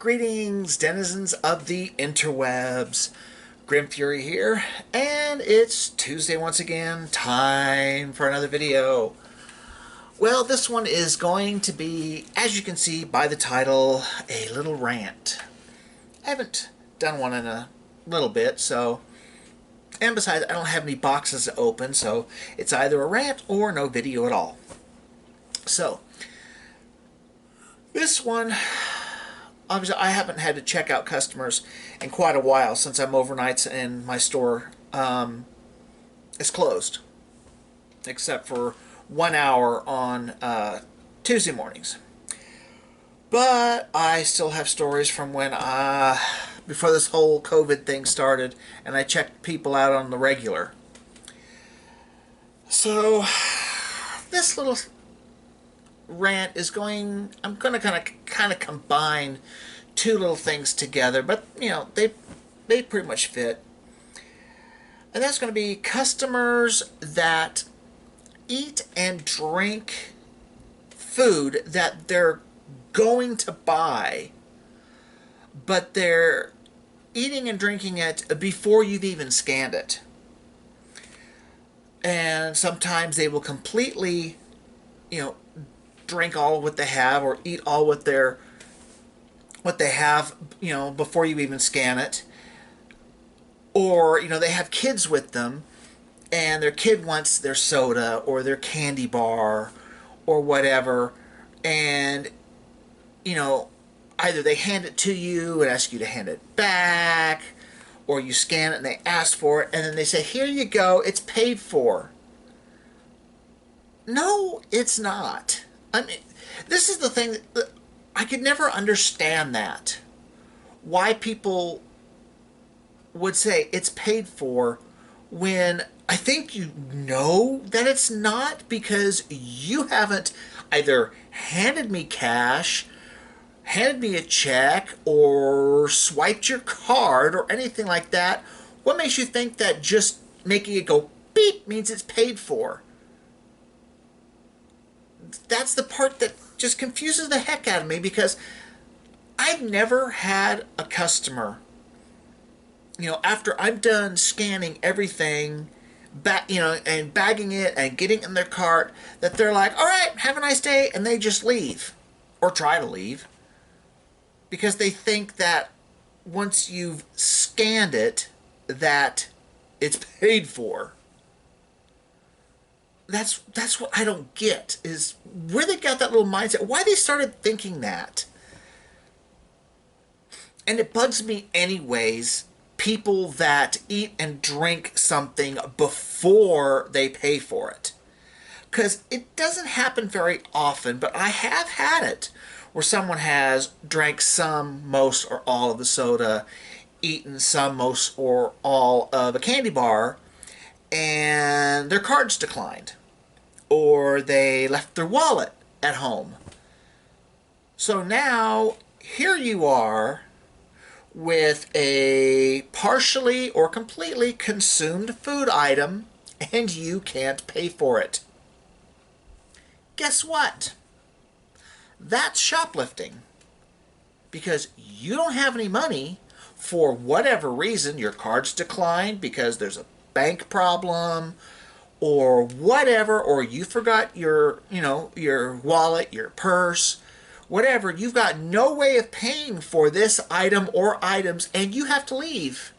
Greetings, denizens of the interwebs. Grim Fury here, and it's Tuesday once again. Time for another video. Well, this one is going to be, as you can see by the title, a little rant. I haven't done one in a little bit, so... And besides, I don't have any boxes to open, so it's either a rant or no video at all. So, this one... Obviously, I haven't had to check out customers in quite a while since I'm overnights and my store is closed, except for 1 hour on Tuesday mornings. But I still have stories from when before this whole COVID thing started, and I checked people out on the regular. So this little rant is going... I'm going to kind of combine two little things together, but you know, they pretty much fit. And that's going to be customers that eat and drink food that they're going to buy, but they're eating and drinking it before you've even scanned it. And sometimes they will completely, drink all what they have or eat all what they have, before you even scan it. Or, they have kids with them and their kid wants their soda or their candy bar or whatever, and, either they hand it to you and ask you to hand it back, or you scan it and they ask for it and then they say, "Here you go, it's paid for." No, it's not. I mean, this is the thing that I could never understand that. Why people would say it's paid for when I think you know that it's not, because you haven't either handed me cash, handed me a check, or swiped your card or anything like that. What makes you think that just making it go beep means it's paid for? That's the part that just confuses the heck out of me, because I've never had a customer, after I'm done scanning everything, and bagging it and getting it in their cart, that they're like, "All right, have a nice day," and they just leave, or try to leave, because they think that once you've scanned it, that it's paid for. That's what I don't get, is where they got that little mindset, why they started thinking that. And it bugs me anyways, people that eat and drink something before they pay for it. Because it doesn't happen very often, but I have had it where someone has drank some, most, or all of the soda, eaten some, most, or all of a candy bar, and their cards declined, or they left their wallet at home. So now here you are with a partially or completely consumed food item, and you can't pay for it. Guess what? That's shoplifting, because you don't have any money for whatever reason. Your card's declined because there's a bank problem or whatever, or you forgot your wallet, your purse, whatever. You've got no way of paying for this item or items, and you have to leave,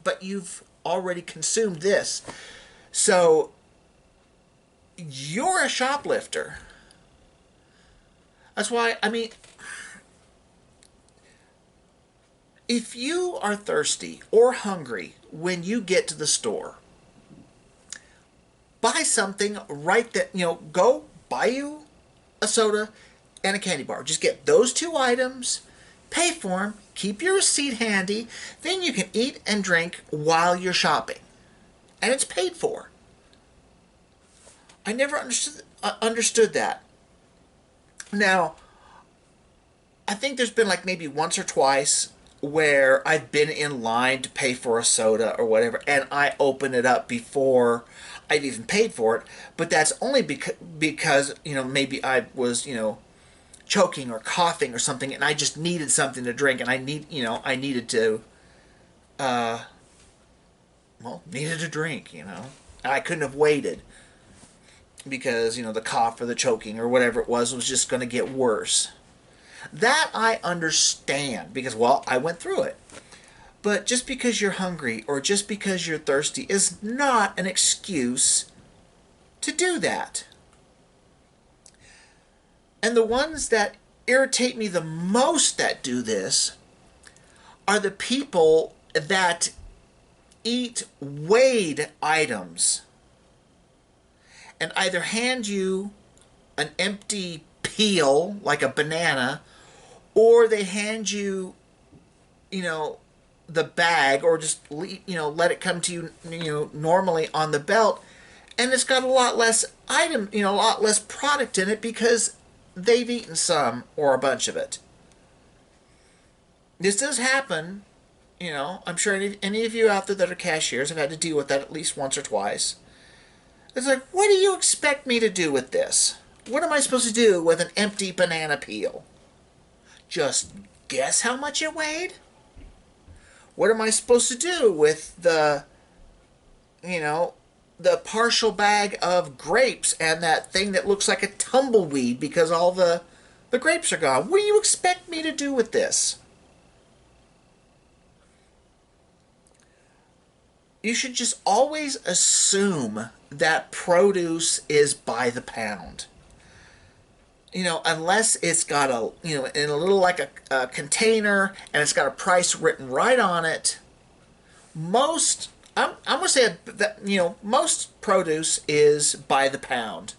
but you've already consumed this, so you're a shoplifter. That's why, if you are thirsty or hungry when you get to the store, buy something right that, go buy you a soda and a candy bar. Just get those two items, pay for them, keep your receipt handy, then you can eat and drink while you're shopping. And it's paid for. I never understood that. Now, I think there's been like maybe once or twice where I've been in line to pay for a soda or whatever, and I open it up before I've even paid for it. But that's only because maybe I was, choking or coughing or something, and I just needed something to drink, and I needed to, needed a drink, And I couldn't have waited because, the cough or the choking or whatever it was just going to get worse. That I understand because, well, I went through it. But just because you're hungry or just because you're thirsty is not an excuse to do that. And the ones that irritate me the most that do this are the people that eat weighed items and either hand you an empty peel like a banana, or they hand you, the bag, or just let it come to you, normally on the belt, and it's got a lot less a lot less product in it because they've eaten some or a bunch of it. This does happen. I'm sure any of you out there that are cashiers have had to deal with that at least once or twice. It's like, what do you expect me to do with this? What am I supposed to do with an empty banana peel? Just guess how much it weighed? What am I supposed to do with the partial bag of grapes and that thing that looks like a tumbleweed because all the grapes are gone? What do you expect me to do with this? You should just always assume that produce is by the pound. Unless it's got in a little like a container and it's got a price written right on it. I'm going to say that, most produce is by the pound.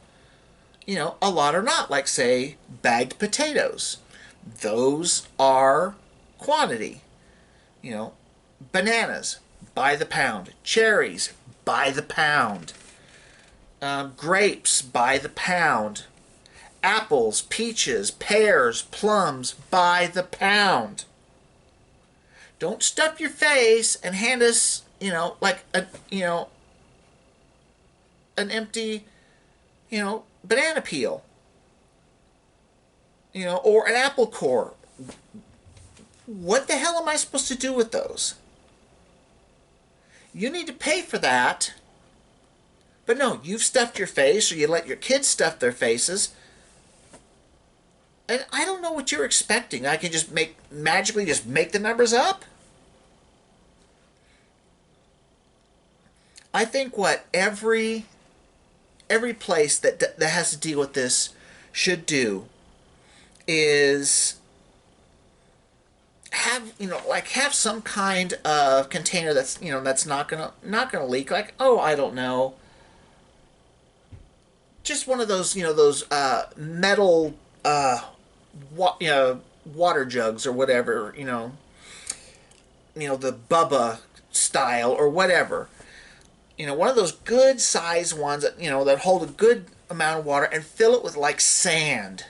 A lot are not, like, say, bagged potatoes. Those are quantity. Bananas, by the pound. Cherries, by the pound. Grapes, by the pound. Apples, peaches, pears, plums, by the pound. Don't stuff your face and hand us, like an empty, banana peel, or an apple core. What the hell am I supposed to do with those? You need to pay for that. But no, you've stuffed your face, or you let your kids stuff their faces. And I don't know what you're expecting. I can just magically make the numbers up? I think what every place that has to deal with this should do is have some kind of container that's not gonna leak. Like, oh, I don't know, just one of those metal water jugs or whatever, the Bubba style or whatever. One of those good size ones that hold a good amount of water, and fill it with like sand.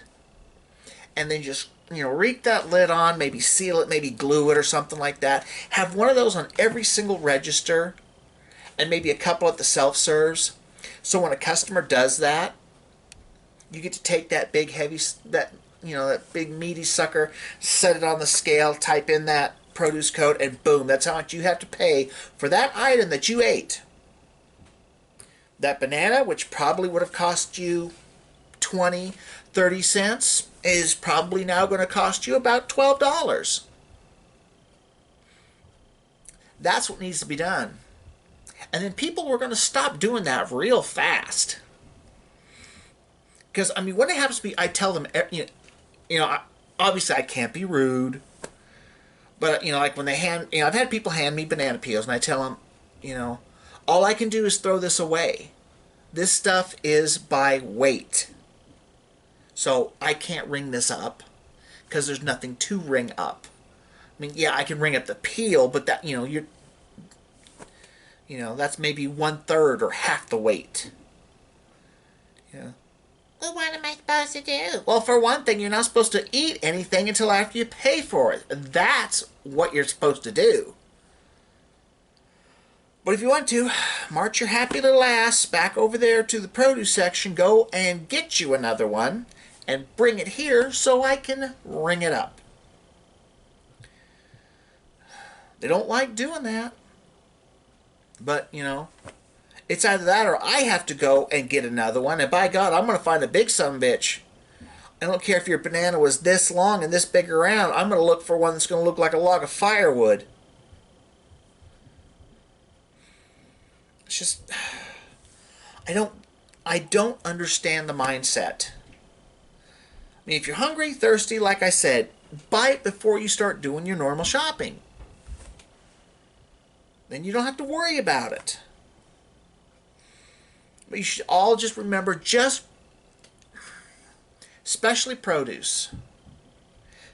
And then just, reek that lid on, maybe seal it, maybe glue it or something like that. Have one of those on every single register, and maybe a couple at the self-serves. So when a customer does that, you get to take that big heavy, that big meaty sucker, set it on the scale, type in that produce code, and boom, that's how much you have to pay for that item that you ate. That banana, which probably would have cost you 20, 30 cents, is probably now going to cost you about $12. That's what needs to be done. And then people were going to stop doing that real fast. Because, when it happens to me, I tell them, obviously I can't be rude. But, like when they I've had people hand me banana peels, and I tell them, all I can do is throw this away. This stuff is by weight. So I can't ring this up because there's nothing to ring up. Yeah, I can ring up the peel, but that, that's maybe 1/3 or half the weight. Yeah. Well, what am I supposed to do? Well, for one thing, you're not supposed to eat anything until after you pay for it. That's what you're supposed to do. But if you want to, march your happy little ass back over there to the produce section, go and get you another one, and bring it here so I can ring it up. They don't like doing that. But, you know, it's either that or I have to go and get another one. And by God, I'm going to find a big sumbitch. I don't care if your banana was this long and this big around. I'm going to look for one that's going to look like a log of firewood. It's just, I don't understand the mindset. I mean, if you're hungry, thirsty, like I said, buy it before you start doing your normal shopping. Then you don't have to worry about it. But you should all just remember, especially produce,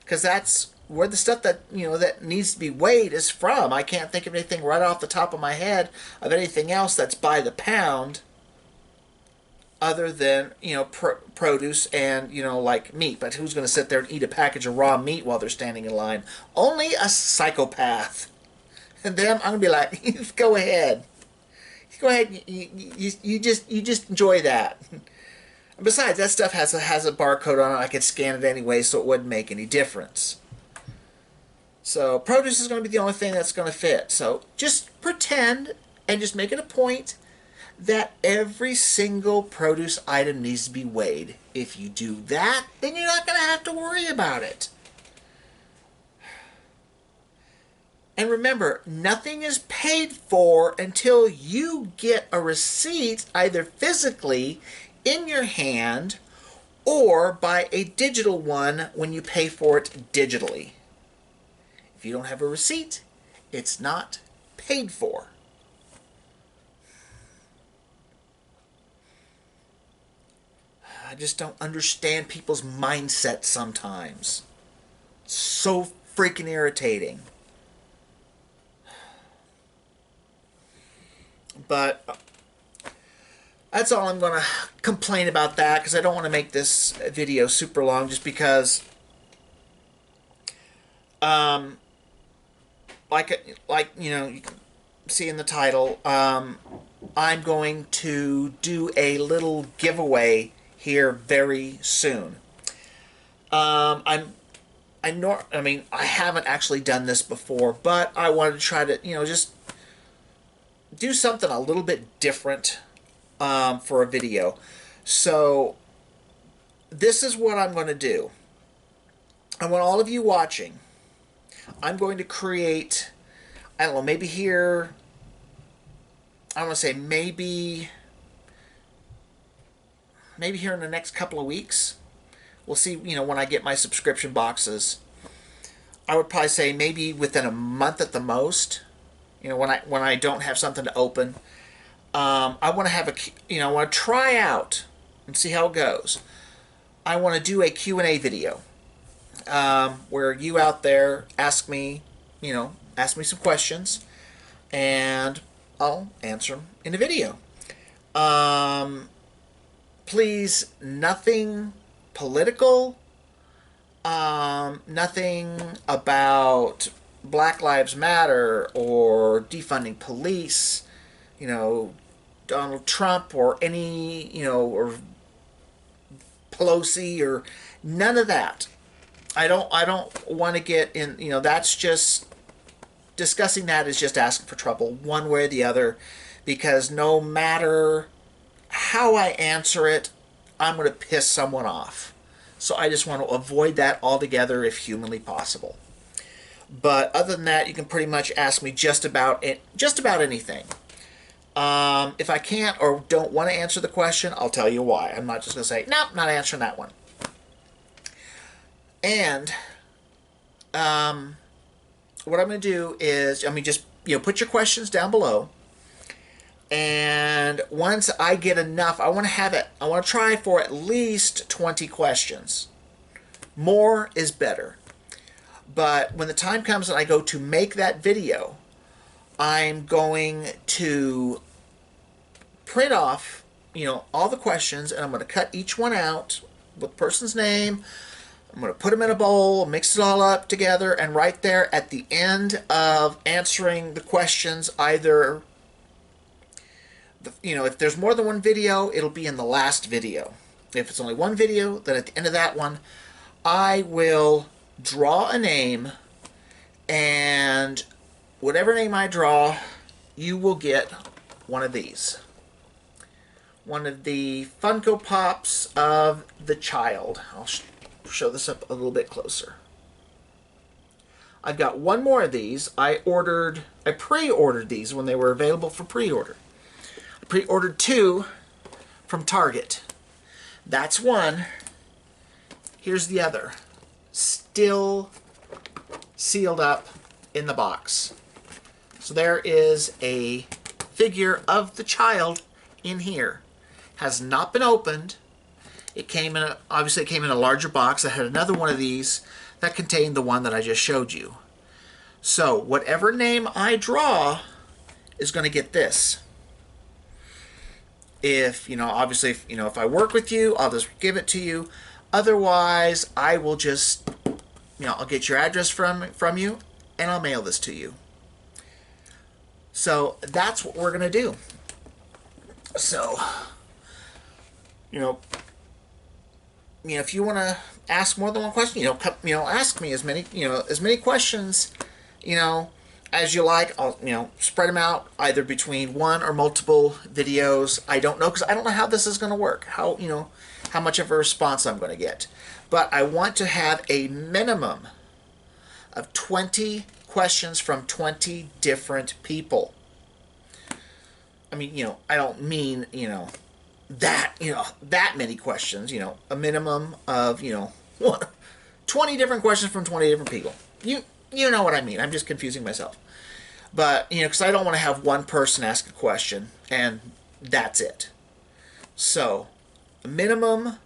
because that's where the stuff that, you know, that needs to be weighed is from. I can't think of anything right off the top of my head of anything else that's by the pound, other than, you know, produce and, you know, like meat. But who's going to sit there and eat a package of raw meat while they're standing in line? Only a psychopath. And them, I'm going to be like, go ahead. Go ahead, you just enjoy that. And besides, that stuff has a barcode on it. I could scan it anyway, so it wouldn't make any difference. So produce is going to be the only thing that's going to fit. So just pretend and just make it a point that every single produce item needs to be weighed. If you do that, then you're not going to have to worry about it. And remember, nothing is paid for until you get a receipt, either physically in your hand or by a digital one when you pay for it digitally. If you don't have a receipt, it's not paid for. I just don't understand people's mindset sometimes. It's so freaking irritating. But that's all I'm going to complain about that, because I don't want to make this video super long, just because like you know, you can see in the title, I'm going to do a little giveaway here very soon. I haven't actually done this before, but I wanted to try to, you know, just do something a little bit different for a video. So this is what I'm going to do. I want all of you watching. I'm going to create, I don't know, maybe here, I want to say maybe here in the next couple of weeks. We'll see, you know, when I get my subscription boxes. I would probably say maybe within a month at the most. You know, when I don't have something to open, I want to have I want to try out and see how it goes. I want to do a Q&A video where you out there ask me some questions, and I'll answer them in a video. Please, nothing political, nothing about Black Lives Matter or defunding police, you know, Donald Trump or any, you know, or Pelosi, or none of that. I don't want to get in, you know, that's just, discussing that is just asking for trouble one way or the other, because no matter how I answer it, I'm going to piss someone off. So I just want to avoid that altogether if humanly possible. But other than that, you can pretty much ask me just about anything. If I can't or don't want to answer the question, I'll tell you why. I'm not just going to say, nope, not answering that one. And what I'm going to do is, just, you know, put your questions down below. And once I get enough, I want to try for at least 20 questions. More is better. But when the time comes and I go to make that video, I'm going to print off, you know, all the questions, and I'm going to cut each one out with the person's name. I'm going to put them in a bowl, mix it all up together, and right there at the end of answering the questions, either, you know, if there's more than one video, it'll be in the last video. If it's only one video, then at the end of that one, I will draw a name, and whatever name I draw, you will get one of these. One of the Funko Pops of the child. I'll show this up a little bit closer. I've got one more of these. I pre-ordered these when they were available for pre-order. I pre-ordered 2 from Target. That's one. Here's the other. Still sealed up in the box. So there is a figure of the child in here. Has not been opened. It came in obviously it came in a larger box. I had another one of these that contained the one that I just showed you. So whatever name I draw is going to get this. If, obviously, if I work with you, I'll just give it to you. Otherwise, I will just, I'll get your address from you, and I'll mail this to you. So that's what we're going to do. So, if you want to ask more than one question, ask me as many questions, as you like. I'll, spread them out either between one or multiple videos. I don't know, because I don't know how this is going to work. How much of a response I'm going to get. But I want to have a minimum of 20 questions from 20 different people. I mean, I don't mean, that many questions, a minimum of, 20 different questions from 20 different people. You know what I mean. I'm just confusing myself. But, because I don't want to have one person ask a question and that's it. So, a minimum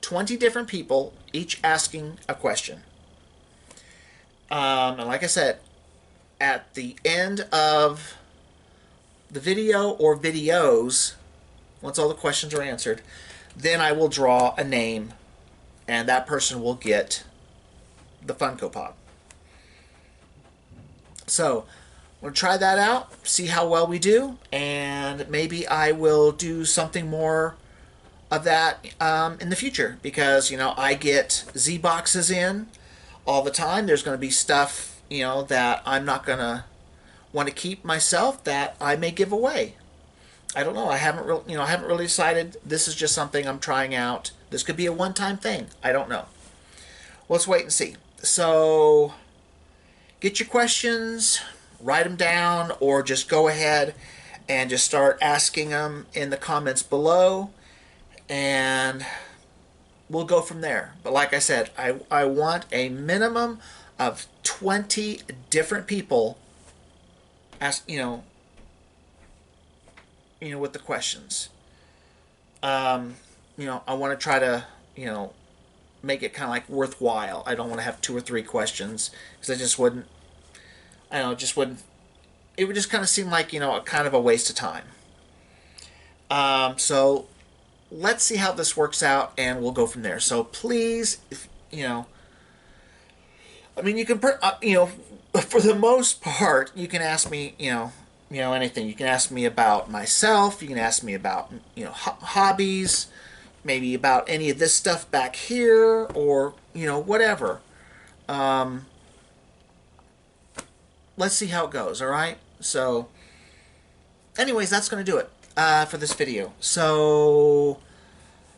20 different people, each asking a question. And like I said, at the end of the video or videos, once all the questions are answered, then I will draw a name, and that person will get the Funko Pop. So, we'll try that out, see how well we do, and maybe I will do something more of that in the future, because, I get Z boxes in all the time. There's going to be stuff, that I'm not going to want to keep myself that I may give away. I don't know. I haven't really decided. This is just something I'm trying out. This could be a one-time thing. I don't know. Let's wait and see. So, get your questions, write them down, or just go ahead and just start asking them in the comments below, and we'll go from there. But like I said, I want a minimum of 20 different people ask, with the questions. I want to try to, make it kind of like worthwhile. I don't want to have 2 or 3 questions, because I just wouldn't, it would just kind of seem like, a kind of a waste of time. So let's see how this works out, and we'll go from there. So please, you can, for the most part, you can ask me, anything. You can ask me about myself. You can ask me about, hobbies, maybe about any of this stuff back here, or, whatever. Let's see how it goes, all right? So, anyways, that's going to do it for this video. So,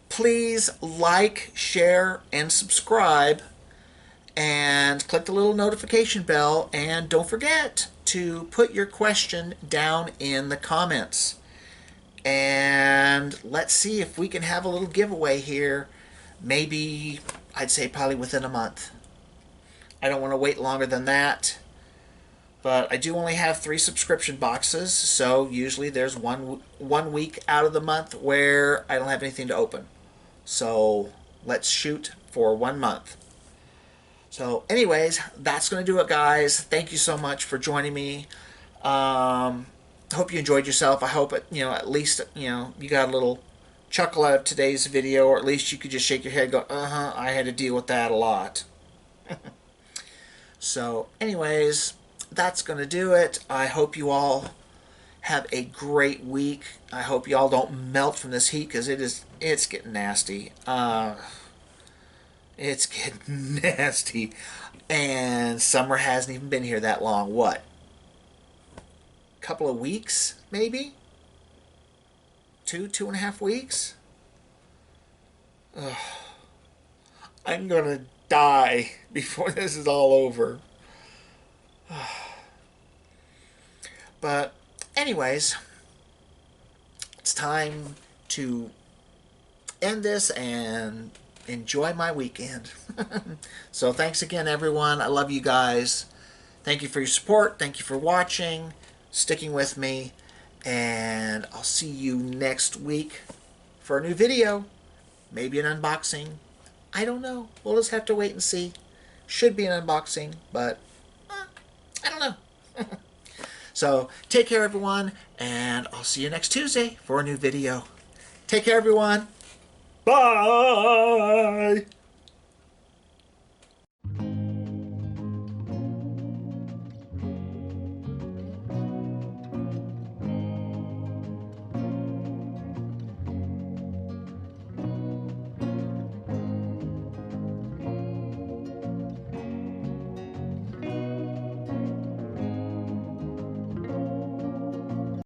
please like, share, and subscribe, and click the little notification bell, and don't forget to put your question down in the comments. And let's see if we can have a little giveaway here. Maybe, I'd say probably within a month. I don't want to wait longer than that. But I do only have 3 subscription boxes, so usually there's one week out of the month where I don't have anything to open. So let's shoot for 1 month. So anyways, that's going to do it, guys. Thank you so much for joining me. Hope you enjoyed yourself. I hope, at least, you got a little chuckle out of today's video, or at least you could just shake your head and go, I had to deal with that a lot. So anyways, that's going to do it. I hope you all Have a great week. I hope y'all don't melt from this heat because it's getting nasty. It's getting nasty. And summer hasn't even been here that long. What? Couple of weeks, maybe? 2.5 weeks? Ugh. I'm gonna die before this is all over. But anyways, it's time to end this and enjoy my weekend. So thanks again, everyone. I love you guys. Thank you for your support. Thank you for watching, sticking with me, and I'll see you next week for a new video. Maybe an unboxing. I don't know. We'll just have to wait and see. Should be an unboxing, but I don't know. So take care, everyone, and I'll see you next Tuesday for a new video. Take care, everyone. Bye.